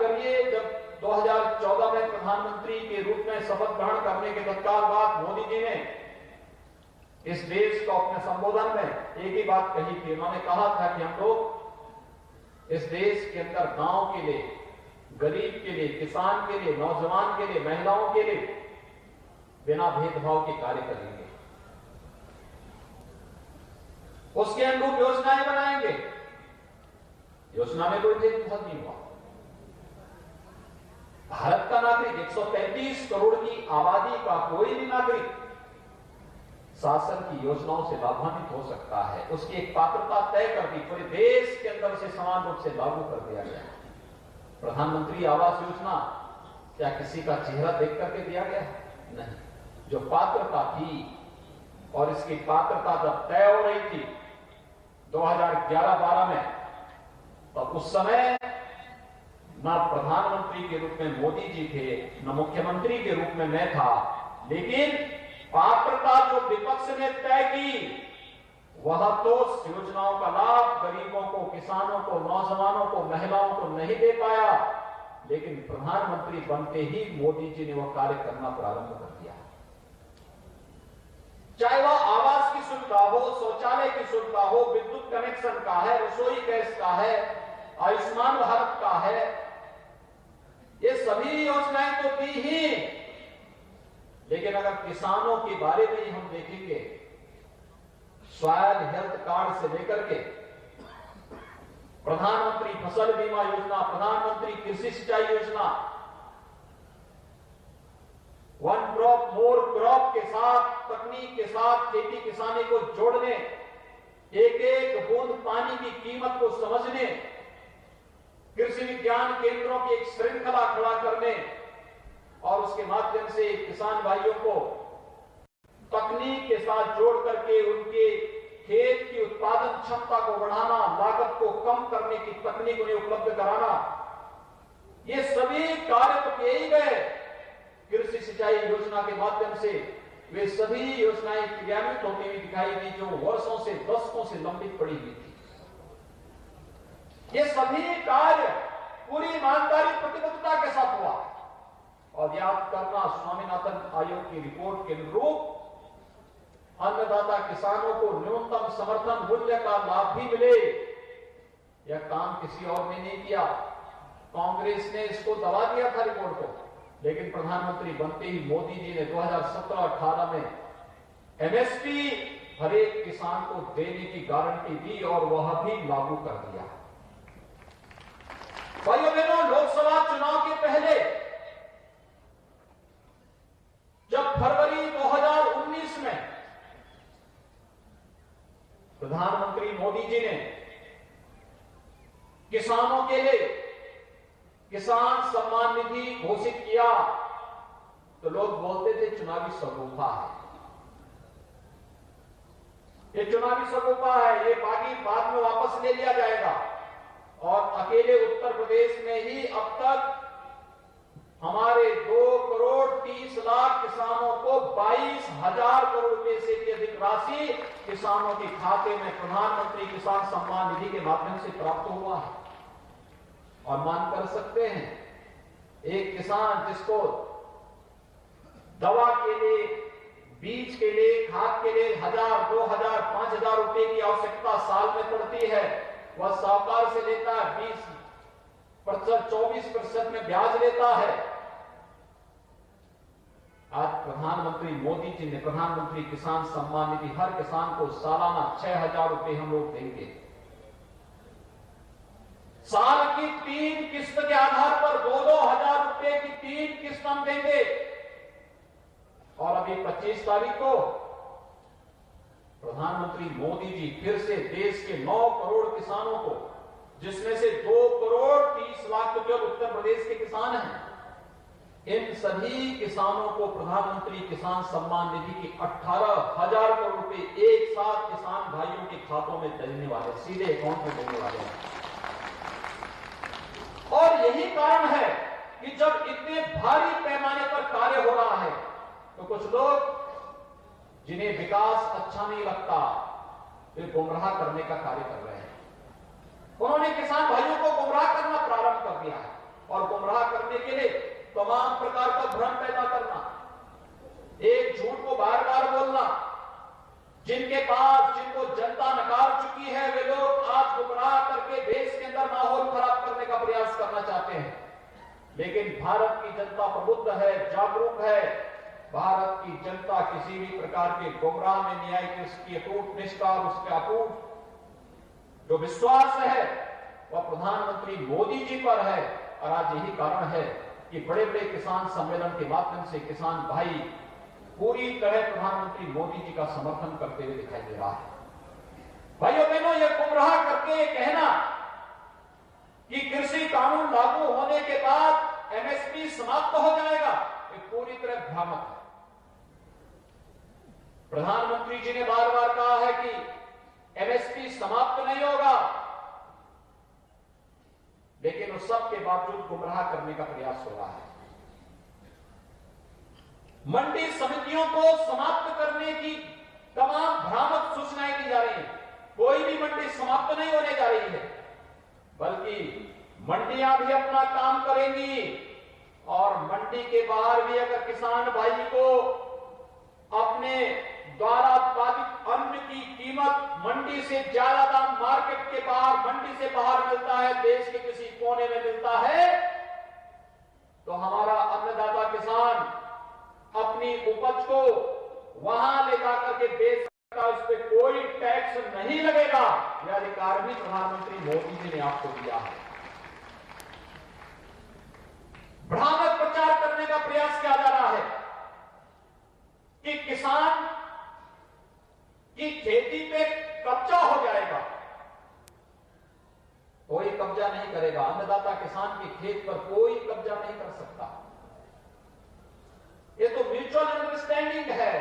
करिए, जब 2014 में प्रधानमंत्री के रूप में शपथ ग्रहण करने के तत्काल बाद मोदी जी ने इस देश को अपने संबोधन में एक ही बात कही थी। उन्होंने कहा था कि हम लोग इस देश के अंदर गांव के लिए, गरीब के लिए, किसान के लिए, नौजवान के लिए, महिलाओं के लिए बिना भेदभाव के कार्य करेंगे, उसके अनुरूप योजनाएं बनाएंगे। योजना में कोई भेदभाव नहीं हुआ। भारत का नागरिक, 135 करोड़ की आबादी का कोई भी नागरिक शासन की योजनाओं से लाभान्वित हो सकता है। उसकी एक पात्रता तय कर दी, पूरे देश के अंदर से समान रूप से लागू कर दिया गया। प्रधानमंत्री आवास योजना क्या किसी का चेहरा देख करके दिया गया? नहीं। जो पात्रता थी, और इसकी पात्रता जब तय हो रही थी 2011-12 में, तब उस समय न प्रधानमंत्री के रूप में मोदी जी थे, न मुख्यमंत्री के रूप में मैं था, लेकिन पात्रता जो विपक्ष ने तय की वह तो योजनाओं का लाभ गरीबों को, किसानों को, नौजवानों को, महिलाओं को नहीं दे पाया, लेकिन प्रधानमंत्री बनते ही मोदी जी ने वह कार्य करना प्रारंभ कर दिया। चाहे वह आवास की सुविधा हो, शौचालय की सुविधा हो, विद्युत कनेक्शन का है, रसोई गैस का है, आयुष्मान भारत का है, ये सभी योजनाएं तो दी ही। लेकिन अगर किसानों के बारे में ही हम देखेंगे, सॉयल हेल्थ कार्ड से लेकर के प्रधानमंत्री फसल बीमा योजना, प्रधानमंत्री कृषि सिंचाई योजना, वन क्रॉप मोर क्रॉप के साथ, तकनीक के साथ खेती किसानी को जोड़ने, एक एक बूंद पानी की कीमत को समझने, कृषि विज्ञान केंद्रों की एक श्रृंखला खड़ा करने और उसके माध्यम से किसान भाइयों को तकनीक के साथ जोड़ करके उनके खेत की उत्पादन क्षमता को बढ़ाना, लागत को कम करने की तकनीक उन्हें उपलब्ध कराना, ये सभी कार्य तो किए ही गए। कृषि सिंचाई योजना के माध्यम से वे सभी योजनाएं क्रियान्वित होती हुई दिखाई दी जो वर्षों से, दशकों से लंबित पड़ी हुई थी। ये सभी कार्य पूरी ईमानदारी प्रतिबद्धता के साथ हुआ। और याद करना, स्वामीनाथन आयोग की रिपोर्ट के अनुरूप अन्नदाता किसानों को न्यूनतम समर्थन मूल्य का लाभ भी मिले, यह काम किसी और ने नहीं किया। कांग्रेस ने इसको दबा दिया था रिपोर्ट को, लेकिन प्रधानमंत्री बनते ही मोदी जी ने 2017-18 में एमएसपी हर एक किसान को देने की गारंटी दी और वह भी लागू कर दिया। भाइयों बहनों, लोकसभा चुनाव के पहले जब फरवरी 2019 में प्रधानमंत्री मोदी जी ने किसानों के लिए किसान सम्मान निधि घोषित किया तो लोग बोलते थे चुनावी सगोफा है, ये चुनावी सगोफा है, ये बाकी बाद में वापस ले लिया जाएगा। और अकेले उत्तर प्रदेश में ही अब तक हमारे 2,30,00,000 किसानों को 22,000 करोड़ रुपए से भी अधिक राशि किसानों के खाते में प्रधानमंत्री किसान सम्मान निधि के माध्यम से प्राप्त हुआ है। और मान कर सकते हैं, एक किसान जिसको दवा के लिए, बीज के लिए, खाद के लिए 1,000, 2,000, 5,000 रुपए की आवश्यकता साल में पड़ती है, वह साहूकार से लेता है 20%, 24% में ब्याज लेता है। आज प्रधानमंत्री मोदी जी ने प्रधानमंत्री किसान सम्मान निधि हर किसान को सालाना 6,000 रुपए हम लोग देंगे। साल की 3 किस्त के आधार पर 2-2 हजार रुपए की 3 किस्त हम देंगे। और अभी 25 तारीख को प्रधानमंत्री मोदी जी फिर से देश के 9 करोड़ किसानों को, जिसमें से 2,30,00,000 तो केवल उत्तर प्रदेश के किसान हैं, इन सभी किसानों को प्रधानमंत्री किसान सम्मान निधि की 18,000 करोड़ रुपए एक साथ किसान भाइयों के खातों में देने वाले, सीधे अकाउंट में देने वाले हैं। और यही कारण है कि जब इतने भारी पैमाने पर कार्य हो रहा है तो कुछ लोग जिन्हें विकास अच्छा नहीं लगता वे गुमराह करने का कार्य कर रहे हैं। उन्होंने किसान भाइयों को गुमराह करना प्रारंभ कर दिया है। और गुमराह करने के लिए तमाम प्रकार का भ्रम पैदा करना, एक झूठ को बार बार बोलना, जिनको जनता नकार चुकी है वे लोग आज गुमराह करके देश के अंदर माहौल खराब करने का प्रयास करना चाहते हैं। लेकिन भारत की जनता प्रबुद्ध है, जागरूक है। भारत की जनता किसी भी प्रकार के गुमराह में नहीं आई कि उसकी अटूट निष्ठा और उसका अटूट जो विश्वास है वह प्रधानमंत्री मोदी जी पर है। और आज यही कारण है कि बड़े बड़े किसान सम्मेलन के माध्यम से किसान भाई पूरी तरह प्रधानमंत्री मोदी जी का समर्थन करते हुए दिखाई दे रहा है। भाइयों बहनों, यह गुमराह करके कहना कि कृषि कानून लागू होने के बाद एमएसपी समाप्त हो जाएगा, ये पूरी तरह भ्रामक है। प्रधानमंत्री जी ने बार बार कहा है कि एमएसपी समाप्त नहीं होगा, लेकिन उस सब के बावजूद गुमराह करने का प्रयास हो रहा है। मंडी समितियों को समाप्त करने की तमाम भ्रामक सूचनाएं दी जा रही हैं। कोई भी मंडी समाप्त नहीं होने जा रही है, बल्कि मंडियां भी अपना काम करेंगी और मंडी के बाहर भी अगर किसान भाई को अपने द्वारा उत्पादित अन्न की कीमत मंडी से ज्यादा दाम मार्केट के बाहर, मंडी से बाहर मिलता है, देश के किसी कोने में मिलता है, तो हमारा अन्नदाता किसान अपनी उपज को वहां ले जाकर के बेच सकता, उस पर कोई टैक्स नहीं लगेगा। यह अधिकार भी प्रधानमंत्री मोदी जी ने आपको दिया है। भ्रामक प्रचार करने का प्रयास किया जा रहा है कि किसान की खेती पे कब्जा हो जाएगा। कोई कब्जा नहीं करेगा, अन्नदाता किसान के खेत पर कोई कब्जा नहीं कर सकता। ये तो म्यूचुअल अंडरस्टैंडिंग है